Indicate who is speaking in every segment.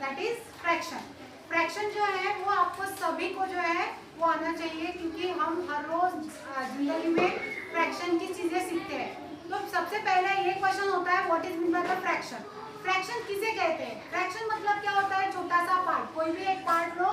Speaker 1: That is fraction. Fraction जो है वो आपको सभी को जो है वो आना चाहिए, क्योंकि हम हर रोज जिंदगी में फ्रैक्शन की चीजें सीखते हैं। तो सबसे पहले ये क्वेश्चन होता है what is mean by the fraction. Fraction किसे कहते हैं? फ्रैक्शन मतलब क्या होता है? छोटा सा पार्ट, कोई भी एक पार्ट लो,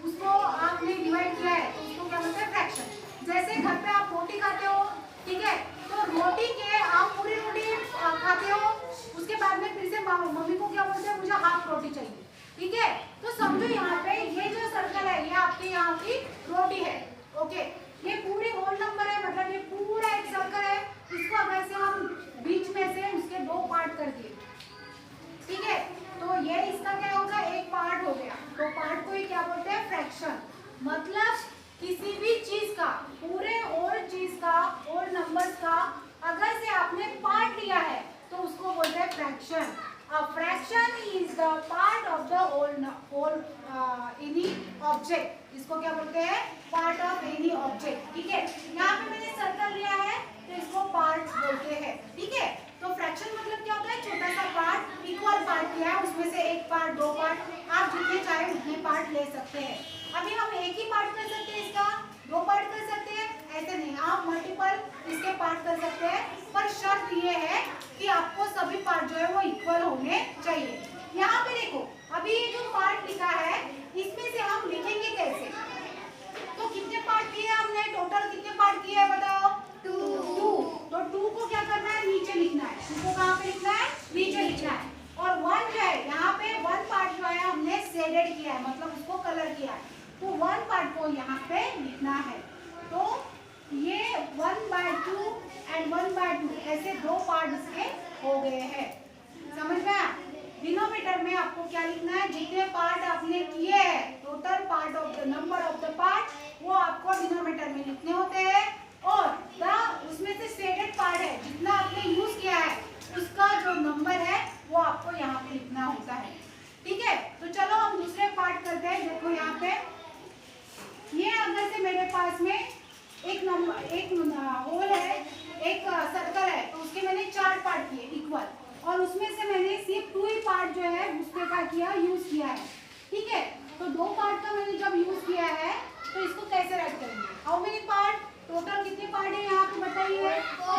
Speaker 1: उसको आपने डिवाइड किया है तो उसको क्या बोलते हैं? फ्रैक्शन। जैसे घर पे आप रोटी खाते हो, ठीक है, तो रोटी के आप पूरी रोटी खाते हो, उसके बाद में फिर से मम्मी को क्या बोलते हैं? मुझे हाफ रोटी चाहिए, ठीक है। तो समझो यहाँ पे ये जो सर्कल है ये आपके यहाँ की रोटी है, ओके। ये पूरी होल नंबर है, मतलब ये पूरा एक सर्कल है। इसको अगर से हम बीच में से उसके दो पार्ट कर दिए, ठीक है, तो ये इसका क्या होगा? एक पार्ट हो गया। तो पार्ट को ही क्या बोलते हैं? फ्रैक्शन। मतलब किसी भी चीज का, पूरे होल चीज का, होल नंबर्स का अगर से आपने पार्ट लिया है तो उसको बोलते हैं fraction. A fraction is the part of the whole any object। इसको क्या बोलते हैं? पार्ट ऑफ एनी ऑब्जेक्ट, ठीक है। यहाँ पे मैंने सर्कल लिया है तो इसको पार्ट बोलते हैं, ठीक है। तो फ्रैक्शन मतलब क्या होता है? छोटा सा पार्ट, इक्वल पार्ट लिया है, उसमें से एक पार्ट, दो पार्ट, आप जितने चाहे उतने पार्ट ले सकते हैं। अभी हम एक ही पार्ट कर सकते हैं, इसका दो पार्ट कर सकते हैं, ऐसे नहीं, आप मल्टीपल इसके पार्ट कर सकते हैं। पर शर्त ये है कि आपको सभी पार्ट जो है वो इक्वल होने चाहिए। यहाँ पे देखो, अभी ये जो पार्ट लिखा है इसमें से हम लिखेंगे कैसे? तो कितने पार्ट किए हमने? टोटल कितने पार्ट किए हैं बताओ? 2। तो 2 को क्या करना है? नीचे लिखना है। 2 को कहाँ पे लिखना है? नीचे लिखना है। और 1 जो है यहाँ पे 1 पार्ट जो है हमने शेडेड किया है, मतलब उसको कलर किया है, तो 1 पार्ट को यहाँ पे लिखना है। तो ये 1/2 एंड 1/2 ऐसे दो पार्ट इसके हो गए हैं, समझ में आया? डिनोमिनेटर में आपको क्या लिखना है? जितने पार्ट आपने किए हैं, total part of the number of the part, वो आपको डिनोमिनेटर में लिखने होते हैं। और उसमें से शेडेड पार्ट है, जितना आपने यूज किया है उसका जो नंबर है वो आपको यहाँ पे लिखना होता है, ठीक है। तो चलो हम दूसरे पार्ट करते हैं। देखो यहाँ पे ये अगर से मेरे पास में एक नंबर, एक होल है, एक सर्कल है, तो उसके मैंने 4 पार्ट किए इक्वल, और उसमें से मैंने सिर्फ 2 ही पार्ट जो है उसके का किया, यूज किया है, ठीक है। तो 2 पार्ट का मैंने जब यूज किया है तो इसको कैसे राइट करेंगे? How many part? टोटल कितने पार्ट है यहाँ पे बताइए?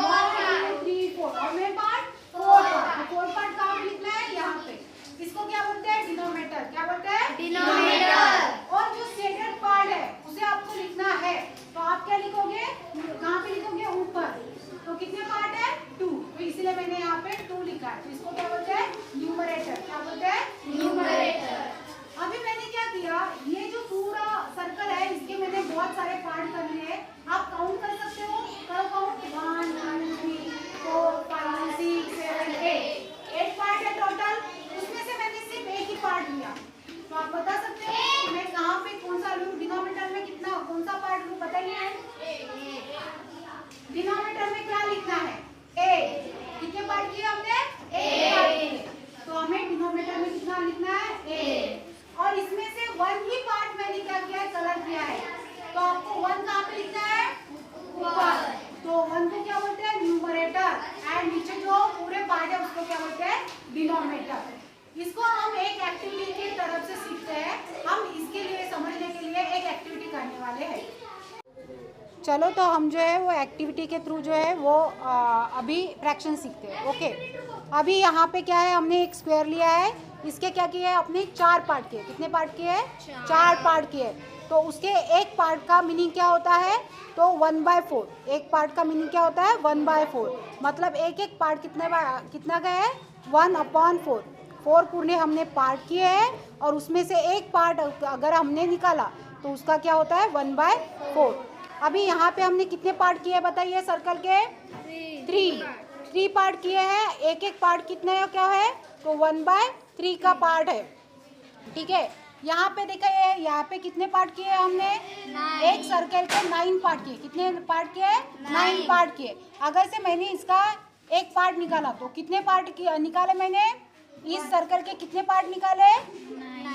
Speaker 1: 1 2 3 4। How many part? 4 part. 4 part कहाँ पे लिखना है? यहाँ पे। इसको क्या बोलते हैं? डिनोमिनेटर। क्या बोलते हैं? डिनोमिनेटर। और जो शेडेड पार्ट है उसे आपको लिखना है, तो आप क्या लिखोगे? कहाँ पे लिखोगे? ऊपर। तो कितने पार्ट है? 2। तो इसलिए मैंने यहाँ पे 2 लिखा है। तो इसको क्या बोलते हैं? न्यूमरेटर। क्या बोलते हैं? न्यूमरेटर। अभी मैंने क्या किया, ये जो पूरा सर्कल है इसके मैंने बहुत सारे पार्ट कर लिए। आप काउंट कर सकते हो, करो काउंट। 1 2 3 4 5 6 7 8 पार्ट है टोटल। उसमें से मैंने सिर्फ एक ही पार्ट लिया। तो आप बता सकते हो मैं कहाँ पे कौन सा लूँ? डिनोमिनेटर में कितना, कौन सा पार्ट लूँ बताइए? डिनोमिनेटर में क्या लिखना है? ए। कितने पार्ट किए हमने? ए। तो हमें डिनोमिनेटर में कितना लिखना है? ए। और इसमें से 1 ही पार्ट मैंने क्या किया है? कलर किया है। तो आपको 1 कहाँ पे लिखना है? ऊपर। तो 1 को क्या बोलते हैं? न्यूमरेटर। एंड नीचे जो पूरे पार्ट है उसको क्या बोलते हैं? डिनोमिनेटर। इसको हम एक एक्टिविटी की तरफ से सीखते हैं। हम इसके लिए समझने के लिए एक एक्टिविटी करने वाले हैं। चलो तो हम जो है वो एक्टिविटी के थ्रू जो है वो अभी फ्रैक्शन सीखते हैं, ओके। अभी यहाँ पे क्या है, हमने एक स्क्वायर लिया है, इसके क्या किया है? अपने 4 पार्ट किए। कितने पार्ट किए? 4 पार्ट किए। तो उसके एक पार्ट का मीनिंग क्या होता है? तो 1/4। एक पार्ट का मीनिंग क्या होता है? 1/4। मतलब एक एक पार्ट कितना का है? 1/4। 4 पूरे हमने पार्ट किए हैं, और उसमें से एक पार्ट अगर हमने निकाला तो उसका क्या होता है? 1/4। अभी यहाँ पे हमने कितने पार्ट किए बताइए? सर्कल के 3 पार्ट किए हैं। एक एक पार्ट कितने क्या है? तो 1/3 का पार्ट है, ठीक है। यहाँ पे देखा है, यहाँ पे कितने पार्ट किए हमने? एक सर्कल के 9 पार्ट किए। कितने पार्ट किए? 9 पार्ट किए। अगर से मैंने इसका एक पार्ट निकाला तो कितने पार्ट निकाले मैंने? इस सर्कल के कितने पार्ट निकाले?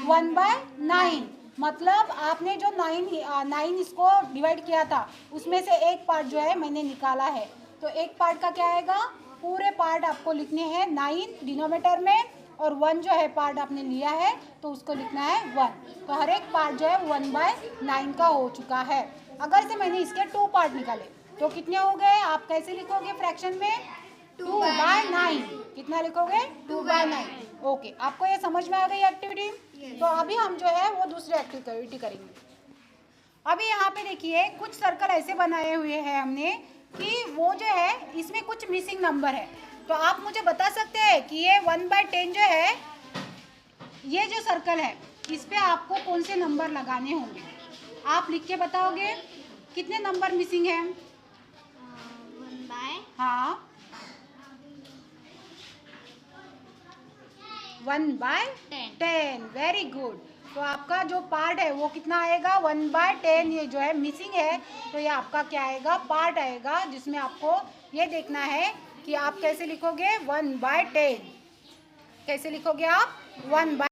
Speaker 1: 1/9। मतलब आपने जो 9 इसको डिवाइड किया था उसमें से एक पार्ट जो है मैंने निकाला है। तो एक पार्ट का क्या आएगा? पूरे पार्ट आपको लिखने हैं 9 डिनोमिनेटर में, और 1 जो है पार्ट आपने लिया है तो उसको लिखना है 1। तो हर एक पार्ट जो है 1/9 का हो चुका है। अगर से मैंने इसके 2 पार्ट निकाले तो कितने हो गए? आप कैसे लिखोगे फ्रैक्शन में? 2/9। कितना लिखोगे? 2/9। ओके, आपको ये समझ में आ गई एक्टिविटी? तो अभी हम जो है वो दूसरी एक्टिविटी करेंगे। अभी यहाँ पे देखिए कुछ सर्कल ऐसे बनाए हुए हैं हमने कि वो जो है इसमें कुछ मिसिंग नंबर है। तो आप मुझे बता सकते हैं कि ये 1/10 जो है, ये जो सर्कल है इस पे आपको कौन से नंबर लगाने होंगे? आप लिख के बताओगे कितने नंबर मिसिंग हैं? 1/10। Very good. तो आपका जो पार्ट है वो कितना आएगा? 1/10। ये जो है मिसिंग है तो ये आपका क्या आएगा? पार्ट आएगा, जिसमें आपको ये देखना है कि आप कैसे लिखोगे 1/10। कैसे लिखोगे आप? 1/10।